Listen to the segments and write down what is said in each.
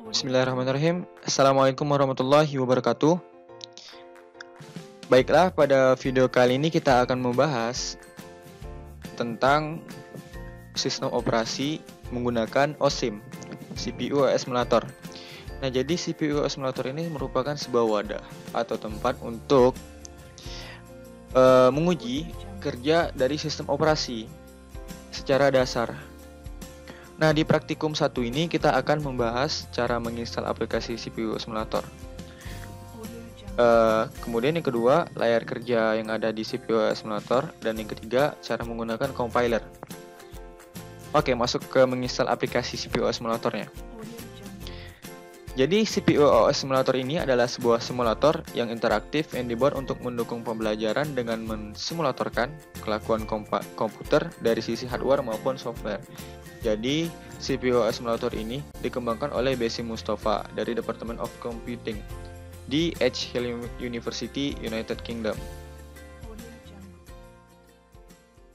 Bismillahirrahmanirrahim. Assalamualaikum warahmatullahi wabarakatuh. Baiklah, pada video kali ini kita akan membahas tentang sistem operasi menggunakan OSIM, CPU Emulator. Nah, jadi CPU Emulator ini merupakan sebuah wadah atau tempat untuk menguji kerja dari sistem operasi secara dasar. Nah, di praktikum 1 ini kita akan membahas cara menginstal aplikasi CPU Emulator. Kemudian yang kedua, layar kerja yang ada di CPU Emulator, dan yang ketiga, cara menggunakan compiler. Oke, masuk ke menginstal aplikasi CPU Emulatornya. Jadi CPU Emulator ini adalah sebuah simulator yang interaktif yang dibuat untuk mendukung pembelajaran dengan mensimulatorkan kelakuan komputer dari sisi hardware maupun software. Jadi, CPU Emulator ini dikembangkan oleh Bassem Mustafa dari Department of Computing di Edge Hill University, United Kingdom.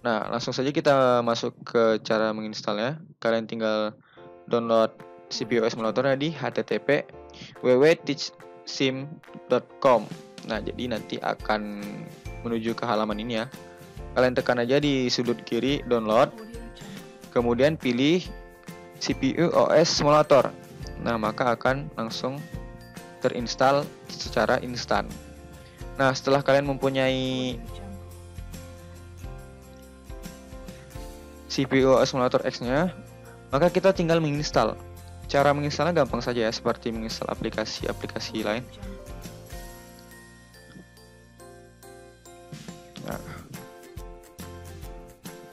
Nah, langsung saja kita masuk ke cara menginstalnya. Kalian tinggal download CPU Emulatornya di http://www.teachsim.com. Nah, jadi nanti akan menuju ke halaman ini ya. Kalian tekan aja di sudut kiri download. Kemudian pilih CPU OS Emulator. Nah, maka akan langsung terinstall secara instan. Nah, setelah kalian mempunyai CPU OS Emulator X-nya, maka kita tinggal menginstal. Cara menginstalnya gampang saja ya, seperti menginstal aplikasi-aplikasi lain. Nah,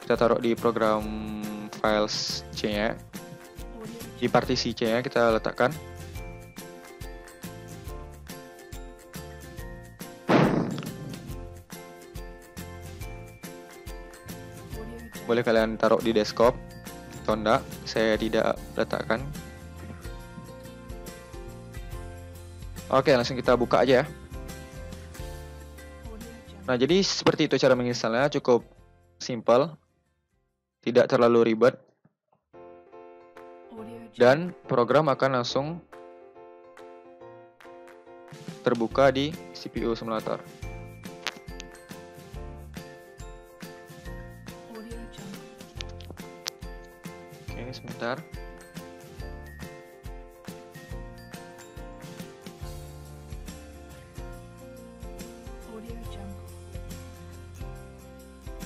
kita taruh di program files C-nya, di partisi C-nya kita letakkan. Boleh kalian taruh di desktop atau enggak, saya tidak letakkan. Oke, langsung kita buka aja ya. Nah, jadi seperti itu cara menginstalnya, cukup simple, tidak terlalu ribet, dan program akan langsung terbuka di CPU Emulator. Oke, sebentar.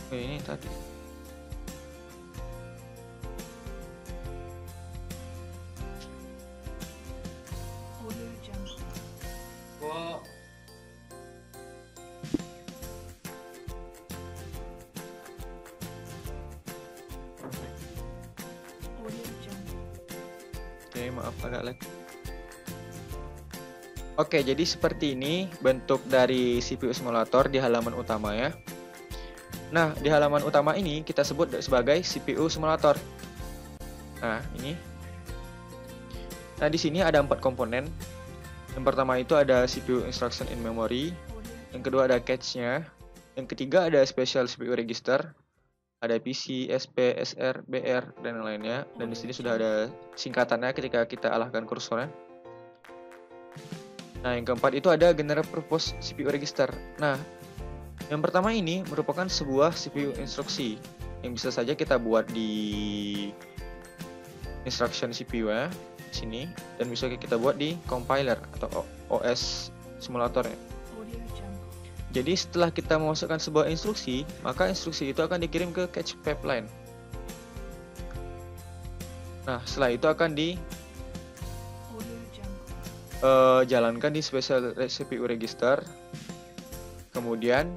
Ini tadi. Oke, maaf agak lag. Oke, jadi seperti ini bentuk dari CPU Emulator di halaman utama ya. Nah, di halaman utama ini kita sebut sebagai CPU Emulator. Nah, ini. Nah, di sini ada 4 komponen. Yang pertama itu ada CPU Instruction in Memory. Yang kedua ada cache-nya. Yang ketiga ada Special CPU Register. Ada PC, SP, SR, BR, dan lainnya. Dan di sini sudah ada singkatannya ketika kita alahkan kursornya. Nah, yang keempat itu ada General Purpose CPU Register. Nah, yang pertama ini merupakan sebuah CPU instruksi yang bisa saja kita buat di instruction CPU ya, sini, dan bisa kita buat di compiler atau OS simulatornya. Jadi setelah kita memasukkan sebuah instruksi, maka instruksi itu akan dikirim ke cache pipeline. Nah, setelah itu akan jalankan di special CPU register. Kemudian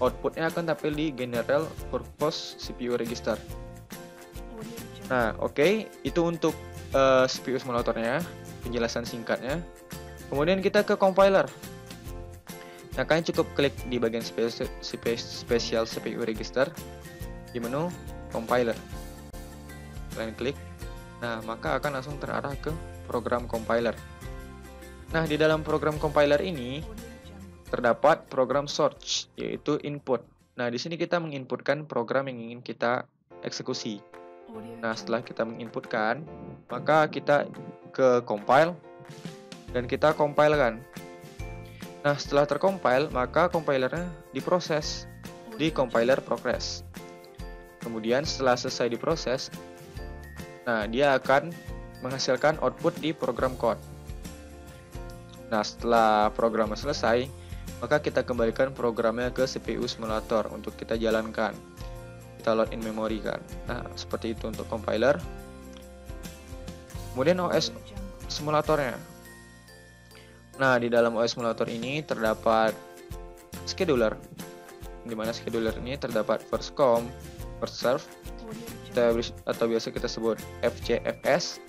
outputnya akan tampil di general purpose CPU register. Nah, oke, itu untuk CPU simulatornya, penjelasan singkatnya. Kemudian kita ke compiler. Nah, kalian cukup klik di bagian special CPU register di menu compiler. Kalian klik. Nah, maka akan langsung terarah ke program compiler. Nah, di dalam program compiler ini terdapat program search, yaitu input. Nah, di sini kita menginputkan program yang ingin kita eksekusi. Nah, setelah kita menginputkan, maka kita ke compile dan kita compile kan. Nah, setelah tercompile, maka compilernya diproses di compiler progress. Kemudian setelah selesai diproses, nah dia akan menghasilkan output di program code. Nah, setelah programnya selesai, maka kita kembalikan programnya ke CPU simulator untuk kita jalankan. Kita load in memory kan. Nah, seperti itu untuk compiler. Kemudian OS simulatornya. Nah, di dalam OS simulator ini terdapat scheduler, di mana scheduler ini terdapat first come, first serve, atau biasa kita sebut FCFS.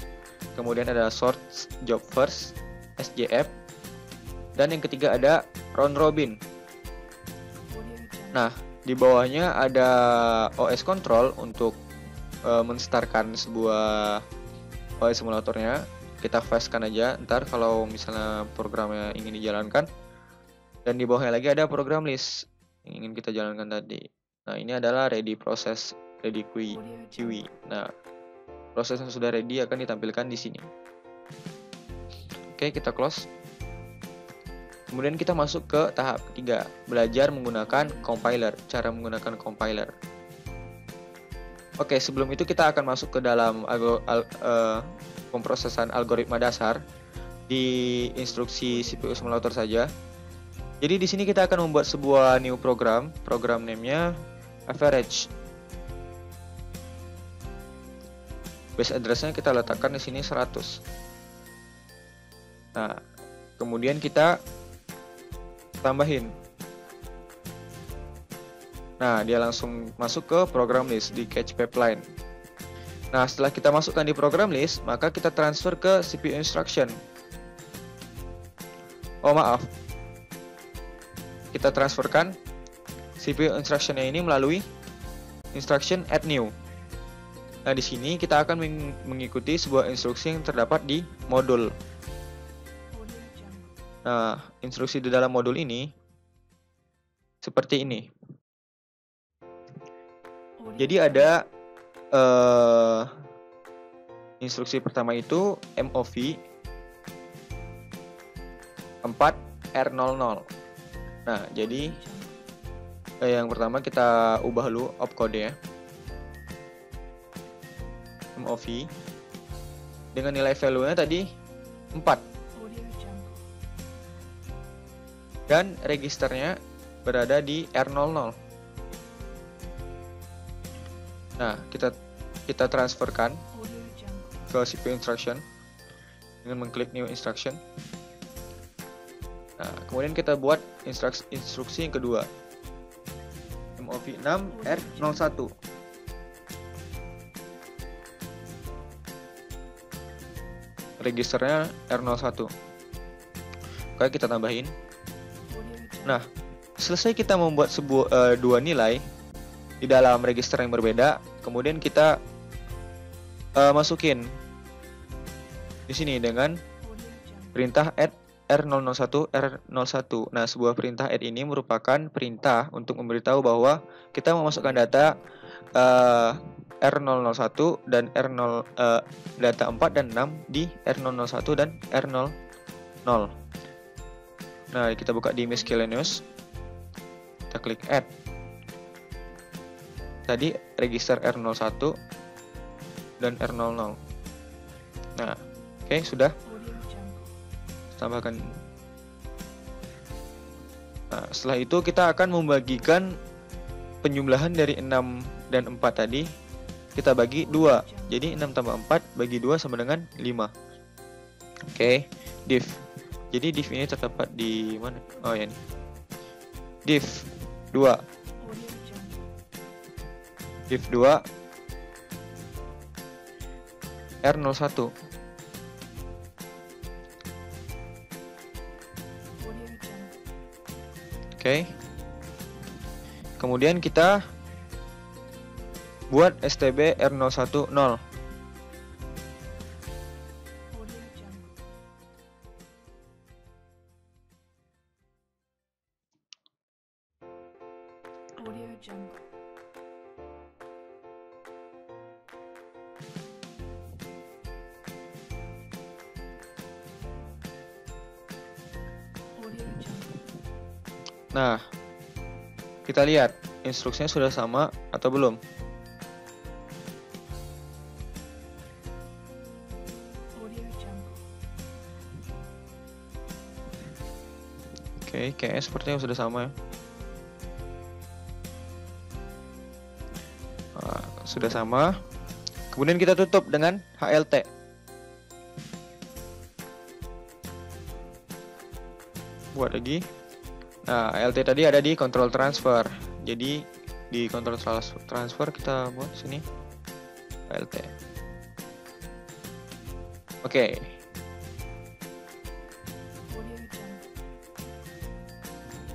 Kemudian ada short job first, SJF, dan yang ketiga ada round robin. Nah, di bawahnya ada OS control untuk menstartkan sebuah OS simulatornya. Kita fastkan aja ntar kalau misalnya programnya ingin dijalankan. Dan di bawahnya lagi ada program list yang ingin kita jalankan tadi. Nah, ini adalah ready process, ready QE. Nah, proses yang sudah ready akan ditampilkan di sini. Oke, kita close. Kemudian kita masuk ke tahap ketiga, belajar menggunakan compiler, cara menggunakan compiler. Oke, sebelum itu kita akan masuk ke dalam pemrosesan algoritma dasar di instruksi CPU simulator saja. Jadi di sini kita akan membuat sebuah new program name-nya average. Base address-nya kita letakkan di sini 100. Nah, kemudian kita tambahin. Nah, dia langsung masuk ke program list di cache pipeline. Nah, setelah kita masukkan di program list, maka kita transfer ke CPU instruction. Oh, maaf. Kita transferkan CPU instruction-nya ini melalui instruction add new. Nah, di sini kita akan mengikuti sebuah instruksi yang terdapat di modul. Nah, instruksi di dalam modul ini seperti ini. Jadi ada instruksi pertama itu MOV 4R00. Nah, jadi yang pertama kita ubah dulu opcode ya. MOV dengan nilai value-nya tadi 4. Dan registernya berada di R00. Nah, kita transferkan ke CPU instruction dengan mengklik new instruction. Nah, kemudian kita buat instruksi yang kedua, MOV 6R01. Registernya R01. Oke, kita tambahin. Nah, selesai kita membuat dua nilai di dalam register yang berbeda, kemudian kita masukin di sini dengan perintah add R001 R01. Nah, sebuah perintah add ini merupakan perintah untuk memberitahu bahwa kita memasukkan data R001 dan data 4 dan 6 di R001 dan R00. Nah, kita buka di miscellaneous. Kita klik add. Tadi register R01 dan R00. Nah, oke, sudah. Tambahkan. Nah, setelah itu kita akan membagikan penjumlahan dari 6 dan 4 tadi. Kita bagi 2. Jadi 6 tambah 4 bagi 2 sama dengan 5. Oke, div. Jadi div ini terdapat di mana? Oh ya, ini. Div 2. Div 2 R01. Oke. Kemudian kita buat stb R010. Nah, kita lihat instruksinya sudah sama atau belum. Oke, kayaknya sepertinya sudah sama ya. Nah, sudah sama. Kemudian kita tutup dengan HLT. Buat lagi. Nah, HLT tadi ada di control transfer. Jadi di control transfer kita buat sini HLT. Oke.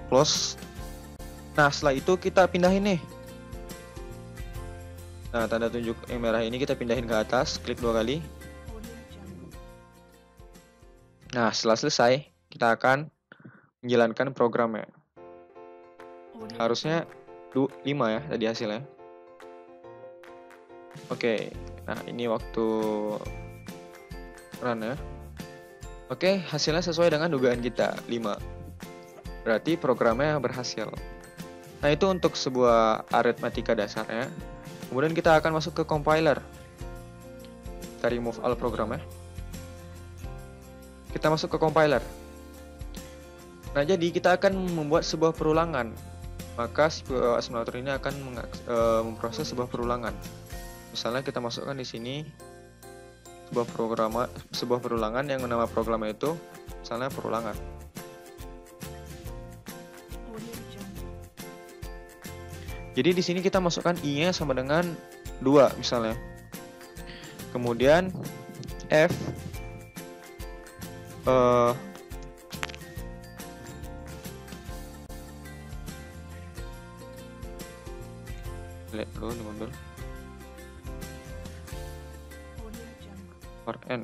Close. Nah, setelah itu kita pindahin nih. Nah, tanda tunjuk yang merah ini kita pindahin ke atas, klik 2 kali. Nah, setelah selesai, kita akan menjalankan programnya. Harusnya 5 ya tadi hasilnya. Oke, nah ini waktu run ya. Oke, hasilnya sesuai dengan dugaan kita, 5. Berarti programnya berhasil. Nah, itu untuk sebuah aritmatika dasarnya. Kemudian kita akan masuk ke compiler. Kita remove all program ya. Kita masuk ke compiler. Nah, jadi kita akan membuat sebuah perulangan. Maka simulator ini akan memproses sebuah perulangan. Misalnya kita masukkan di sini sebuah perulangan yang nama programnya itu misalnya perulangan. Jadi di sini kita masukkan i-nya sama dengan 2 misalnya. Kemudian f lihat dulu di modul for n.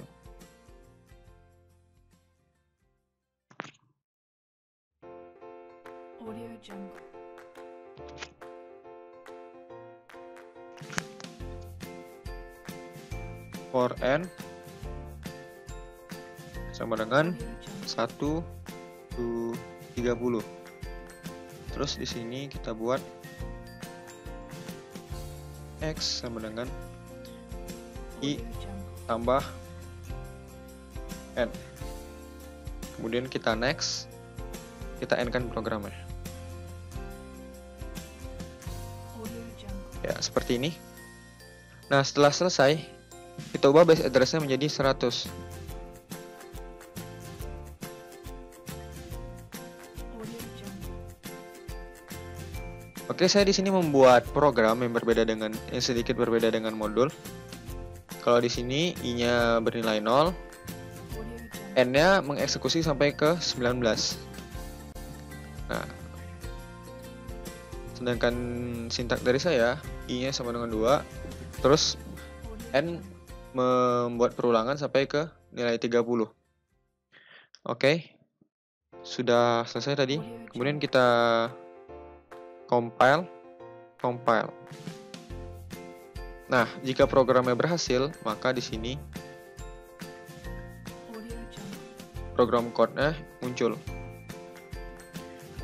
For n sama dengan 1 to 30. Terus di sini kita buat x sama dengan i tambah n. Kemudian kita next, kita end-kan programnya. Ya, seperti ini. Nah, setelah selesai, kita ubah base address-nya menjadi 100. Oke, saya di sini membuat program yang sedikit berbeda dengan modul. Kalau di sini i-nya bernilai 0, n-nya mengeksekusi sampai ke 19. Nah, sedangkan sintak dari saya, i-nya sama dengan 2, terus n membuat perulangan sampai ke nilai 30. Oke, sudah selesai tadi. Kemudian kita compile. Nah, jika programnya berhasil, maka di sini program code-nya muncul.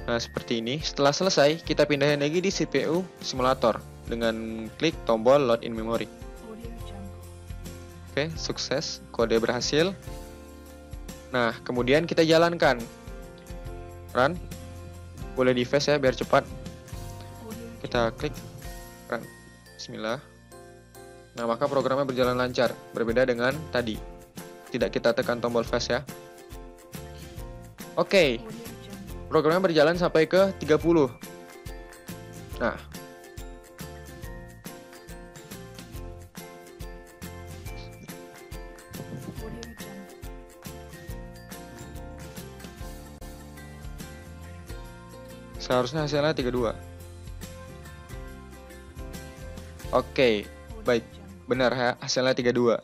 Nah, seperti ini. Setelah selesai, kita pindahin lagi di CPU simulator dengan klik tombol load in memory. Oke, sukses. Kode berhasil. Nah, kemudian kita jalankan. Run. Boleh di fast ya, biar cepat. Kita klik run. Bismillah. Nah, maka programnya berjalan lancar. Berbeda dengan tadi. Tidak kita tekan tombol fast ya. Oke. Programnya berjalan sampai ke 30. Nah. Seharusnya hasilnya 32. Oke, baik. Benar ya, hasilnya 32.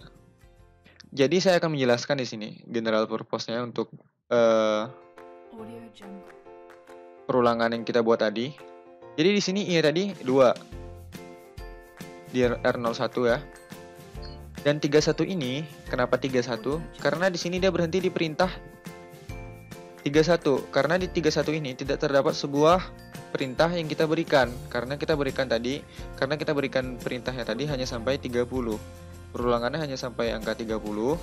Jadi saya akan menjelaskan di sini general purpose-nya untuk perulangan yang kita buat tadi. Jadi di sini i tadi 2 di R01 ya. Dan 31 ini, kenapa 31? Karena di sini dia berhenti di perintah 31. Karena di 31 ini tidak terdapat sebuah perintah yang kita berikan. Karena kita berikan perintahnya tadi hanya sampai 30. Perulangannya hanya sampai angka 30.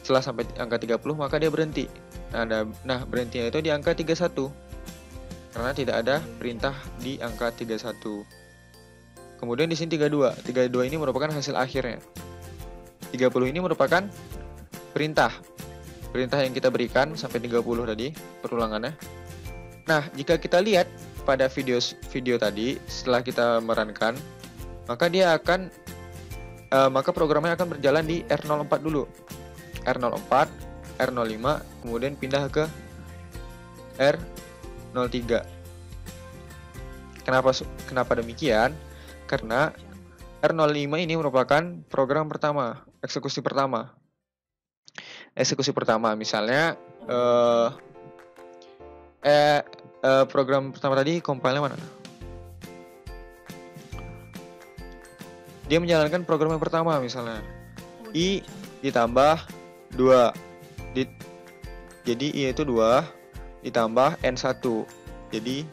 Setelah sampai angka 30 maka dia berhenti. Nah, berhentinya itu di angka 31. Karena tidak ada perintah di angka 31. Kemudian di sini 32. 32 ini merupakan hasil akhirnya. 30 ini merupakan perintah yang kita berikan sampai 30 tadi perulangannya. Nah, jika kita lihat pada video tadi setelah kita merankan, maka maka programnya akan berjalan di R04 dulu. R04, R05, kemudian pindah ke R03. Kenapa demikian? Karena R05 ini merupakan program pertama, eksekusi pertama. Misalnya program pertama tadi compile-nya mana? Dia menjalankan program yang pertama misalnya I ditambah 2. Jadi I itu 2 ditambah N1. Jadi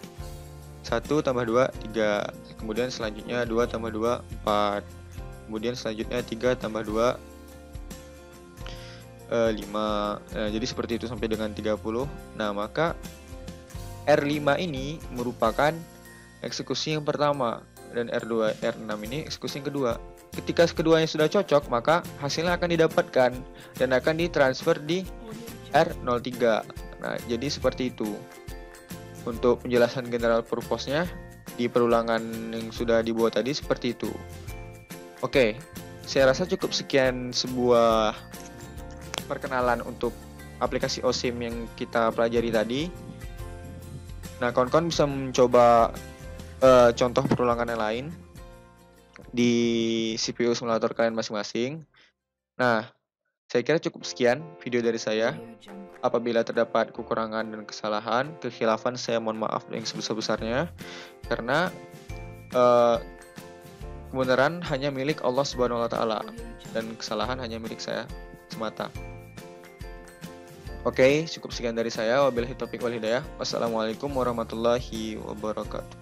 1 tambah 2 3. Kemudian selanjutnya 2 tambah 2 4. Kemudian selanjutnya 3 tambah 2 5. Jadi seperti itu sampai dengan 30. Nah, maka R5 ini merupakan eksekusi yang pertama dan R6 ini eksekusi yang kedua. Ketika keduanya sudah cocok, maka hasilnya akan didapatkan dan akan ditransfer di R03. Nah, jadi seperti itu. Untuk penjelasan general purpose-nya di perulangan yang sudah dibuat tadi seperti itu. Oke, saya rasa cukup sekian sebuah perkenalan untuk aplikasi OSIM yang kita pelajari tadi. Nah, kawan-kawan bisa mencoba contoh perulangan yang lain di CPU simulator kalian masing-masing. Nah, saya kira cukup sekian video dari saya. Apabila terdapat kekurangan dan kesalahan, kekhilafan, saya mohon maaf yang sebesar-besarnya. Karena kebenaran hanya milik Allah Subhanahu wa Ta'ala dan kesalahan hanya milik saya semata. Oke, cukup sekian dari saya. Wabillahi taufiq wal hidayah. Wassalamualaikum warahmatullahi wabarakatuh.